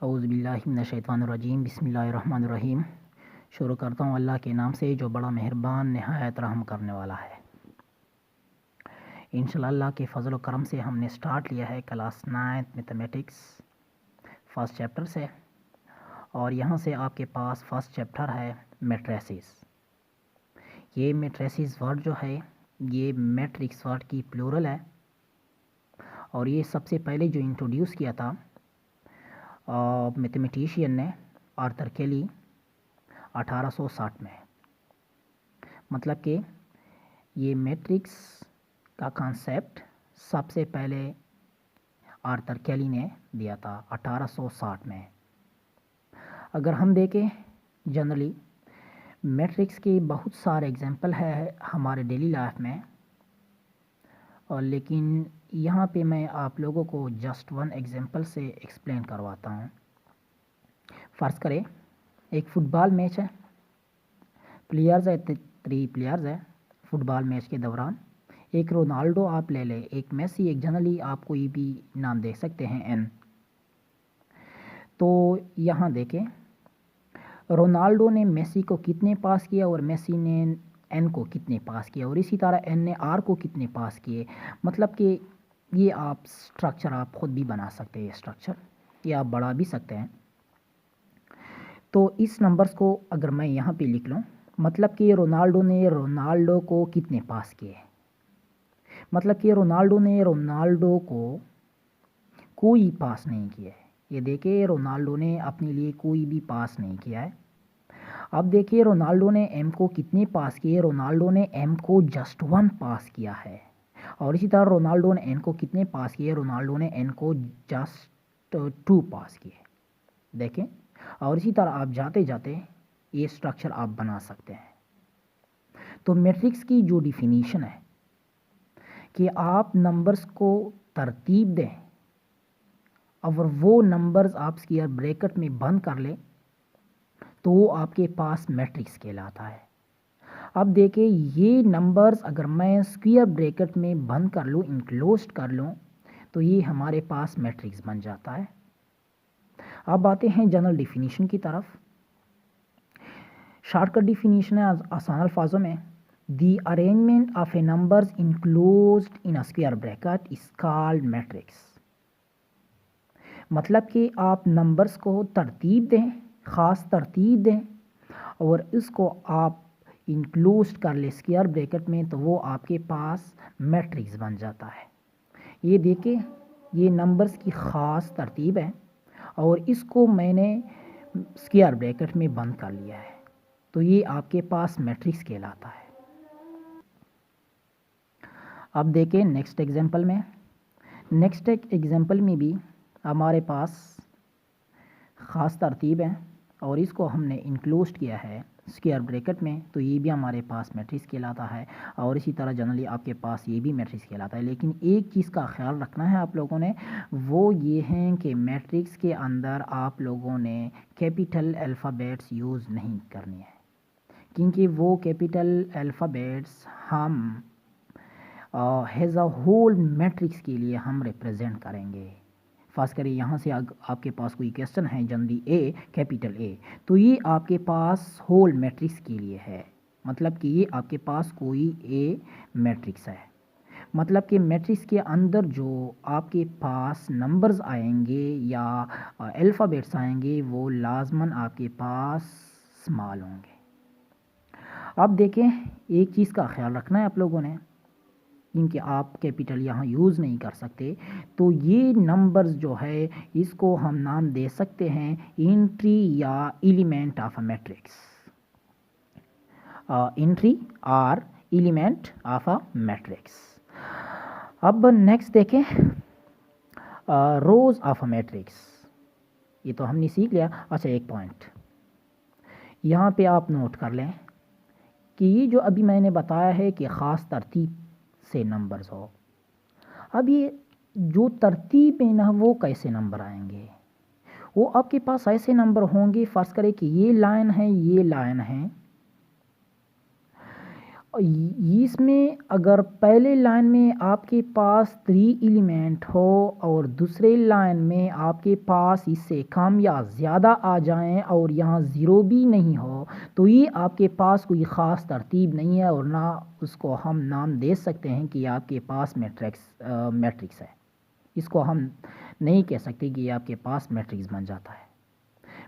औज़ुबिल्लाहिमिनश्शैतानिर्रजीम बिस्मिल्लाहिर्रहमानिर्रहीम। शुरू करता हूँ अल्लाह के नाम से जो बड़ा मेहरबान नहायत रहम करने वाला है। इंशाअल्लाह अल्लाह के फ़ज़ल व करम से हमने स्टार्ट लिया है क्लास 9 मैथमेटिक्स फ़र्स्ट चैप्टर से, और यहाँ से आपके पास फ़र्स्ट चैप्टर है मैट्रिसेस। ये मैट्रिसेस वर्ड जो है ये मैट्रिक्स वर्ड की प्लूरल है, और ये सबसे पहले जो इंट्रोड्यूस किया था मैथमेटिशियन ने आर्थर केली 1860 में। मतलब कि ये मैट्रिक्स का कॉन्सेप्ट सबसे पहले आर्थर केली ने दिया था 1860 में। अगर हम देखें जनरली मैट्रिक्स के बहुत सारे एग्जांपल है हमारे डेली लाइफ में, और लेकिन यहाँ पे मैं आप लोगों को जस्ट वन एग्जांपल से एक्सप्लेन करवाता हूँ। फ़र्ज़ करें एक फ़ुटबॉल मैच है, प्लेयर्स है 3 प्लेयर्स है। फुटबॉल मैच के दौरान एक रोनाल्डो आप ले लें, एक मेसी, एक जनरली आप कोई भी नाम दे सकते हैं एन। तो यहाँ देखें रोनाल्डो ने मेसी को कितने पास किया और मेसी ने एन को कितने पास किया, और इसी तरह एन ने आर को कितने पास किए। मतलब कि ये आप स्ट्रक्चर आप ख़ुद भी बना सकते हैं, ये स्ट्रक्चर ये आप बढ़ा भी सकते हैं। तो इस नंबर्स को अगर मैं यहाँ पे लिख लूँ, मतलब कि रोनाल्डो को कितने पास किए, मतलब कि रोनाल्डो ने रोनाल्डो को कोई पास नहीं किया है। ये देखिए रोनाल्डो ने अपने लिए कोई भी पास नहीं किया है। अब देखिए रोनाल्डो ने एम को कितने पास किए, रोनाल्डो ने एम को जस्ट 1 पास किया है। और इसी तरह रोनाल्डो ने एन को कितने पास किए, रोनाल्डो ने एन को जस्ट 2 पास किए। देखें, और इसी तरह आप जाते जाते ये स्ट्रक्चर आप बना सकते हैं। तो मैट्रिक्स की जो डिफिनीशन है कि आप नंबर्स को तरतीब दें और वो नंबर्स आप स्क्वायर ब्रैकेट में बंद कर लें तो वो आपके पास मैट्रिक्स कहलाता है। अब देखिए ये नंबर्स अगर मैं स्क्वायर ब्रैकेट में बंद कर लूँ, इनक्लोज्ड कर लूँ, तो ये हमारे पास मैट्रिक्स बन जाता है। अब आते हैं जनरल डिफिनीशन की तरफ। शॉर्टकट डिफिनीशन है आसान अल्फाजों में, the arrangement of A numbers enclosed in a square bracket is called matrix. मतलब कि आप नंबर्स को तरतीब दें, ख़ास तरतीब दें, और इसको आप इंक्लूड कर ले स्क्वायर ब्रैकेट में, तो वो आपके पास मैट्रिक्स बन जाता है। ये देखिए ये नंबर्स की ख़ास तरतीब है और इसको मैंने स्क्वायर ब्रैकेट में बंद कर लिया है, तो ये आपके पास मैट्रिक्स कहलाता है। अब देखिए नेक्स्ट एग्जांपल में, नेक्स्ट एग्जांपल में भी हमारे पास ख़ास तरतीब है और इसको हमने इंक्लूड किया है स्क्वायर ब्रैकेट में, तो ये भी हमारे पास मैट्रिक्स कहलाता है। और इसी तरह जनरली आपके पास ये भी मैट्रिक्स कहलाता है। लेकिन एक चीज़ का ख्याल रखना है आप लोगों ने, वो ये है कि मैट्रिक्स के अंदर आप लोगों ने कैपिटल अल्फ़ाबेट्स यूज़ नहीं करनी है, क्योंकि वो कैपिटल अल्फ़ाबेट्स हम हैज़ अ होल मैट्रिक्स के लिए हम रिप्रेजेंट करेंगे। फ़र्ज़ करिए यहाँ से आपके पास कोई क्वेश्चन है जनरली ए कैपिटल ए, तो ये आपके पास होल मैट्रिक्स के लिए है। मतलब कि ये आपके पास कोई ए मैट्रिक्स है। मतलब कि मैट्रिक्स के अंदर जो आपके पास नंबर्स आएंगे या अल्फ़ाबेट्स आएंगे वो लाजमन आपके पास स्मॉल होंगे। अब देखें एक चीज़ का ख्याल रखना है आप लोगों ने, क्योंकि आप कैपिटल यहाँ यूज़ नहीं कर सकते, तो ये नंबर्स जो है इसको हम नाम दे सकते हैं एंट्री या element of a matrix. Entry और एलिमेंट ऑफ अ मैट्रिक्स। अब नेक्स्ट देखें रोज ऑफ अ मैट्रिक्स। ये तो हमने सीख लिया। अच्छा एक पॉइंट यहाँ पे आप नोट कर लें कि ये जो अभी मैंने बताया है कि ख़ास तरतीब से नंबर्स हो, अब ये जो तरतीब है ना वो कैसे नंबर आएंगे, वो आपके पास ऐसे नंबर होंगे। फ़र्ज़ करें कि ये लाइन है, ये लाइन है, इसमें अगर पहले लाइन में आपके पास 3 एलिमेंट हो और दूसरे लाइन में आपके पास इससे कम या ज़्यादा आ जाएं और यहाँ ज़ीरो भी नहीं हो, तो ये आपके पास कोई ख़ास तरतीब नहीं है और ना उसको हम नाम दे सकते हैं कि आपके पास मैट्रिक्स है। इसको हम नहीं कह सकते कि आपके पास मैट्रिक्स बन जाता है।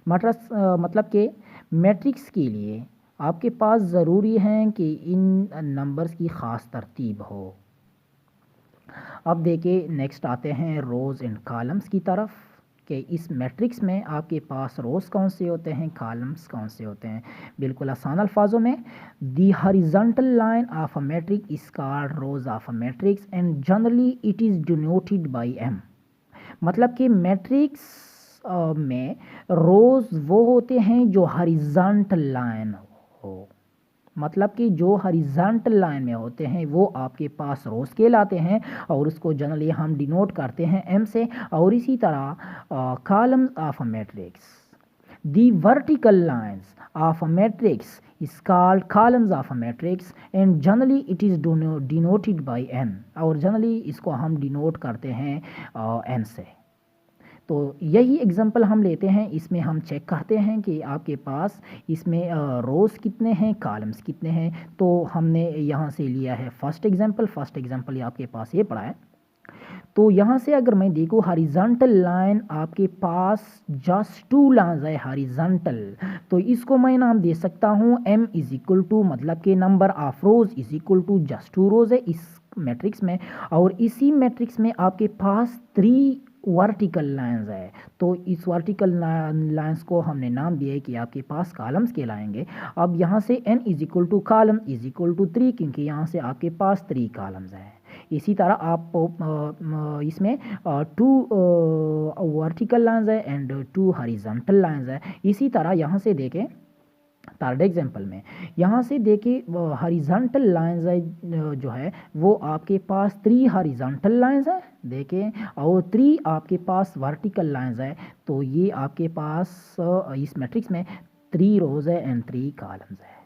मतलब कि मैट्रिक्स के लिए आपके पास ज़रूरी है कि इन नंबर्स की ख़ास तरतीब हो। अब देखिए नेक्स्ट आते हैं रोज़ एंड कॉलम्स की तरफ कि इस मैट्रिक्स में आपके पास रोज़ कौन से होते हैं, कॉलम्स कौन से होते हैं। बिल्कुल आसान अल्फाजों में, the horizontal line of a matrix is called rows of a matrix and generally it is denoted by M. मतलब कि मैट्रिक्स में रोज़ वो होते हैं जो हॉरिजॉन्टल लाइन हो, मतलब कि जो हॉरिजॉन्टल लाइन में होते हैं वो आपके पास रोज़ कहलाते हैं और उसको जनरली हम डिनोट करते हैं एम से। और इसी तरह columns of a matrix, the vertical lines of a matrix is called columns of a matrix and generally it is denoted by N, और जनरली इसको हम डिनोट करते हैं एन से। तो यही एग्जांपल हम लेते हैं, इसमें हम चेक करते हैं कि आपके पास इसमें रोज़ कितने हैं, कॉलम्स कितने हैं। तो हमने यहाँ से लिया है फर्स्ट एग्जांपल ये आपके पास ये पड़ा है। तो यहाँ से अगर मैं देखूँ हॉरिजॉन्टल लाइन आपके पास जस्ट 2 लाइन्स है हॉरिजॉन्टल, तो इसको मैं नाम दे सकता हूँ m इज इक्वल टू, मतलब कि number of rows is equal to just 2 rows है इस मैट्रिक्स में। और इसी मैट्रिक्स में आपके पास 3 वर्टिकल लाइंस है, तो इस वर्टिकल लाइंस को हमने नाम दिया है कि आपके पास कॉलम्स कहलाएंगे। अब यहाँ से n is equal to column is equal to 3, क्योंकि यहाँ से आपके पास 3 कॉलम्स हैं। इसी तरह आप इसमें 2 वर्टिकल लाइंस है एंड 2 हॉरिजॉन्टल लाइंस है। इसी तरह यहाँ से देखें थर्ड एग्जांपल में, यहाँ से देखिए हॉरिजॉन्टल लाइंस है जो है वो आपके पास 3 हॉरिजॉन्टल लाइंस है देखें, और 3 आपके पास वर्टिकल लाइंस है। तो ये आपके पास इस मैट्रिक्स में 3 रोज है एंड 3 कॉलम्स है।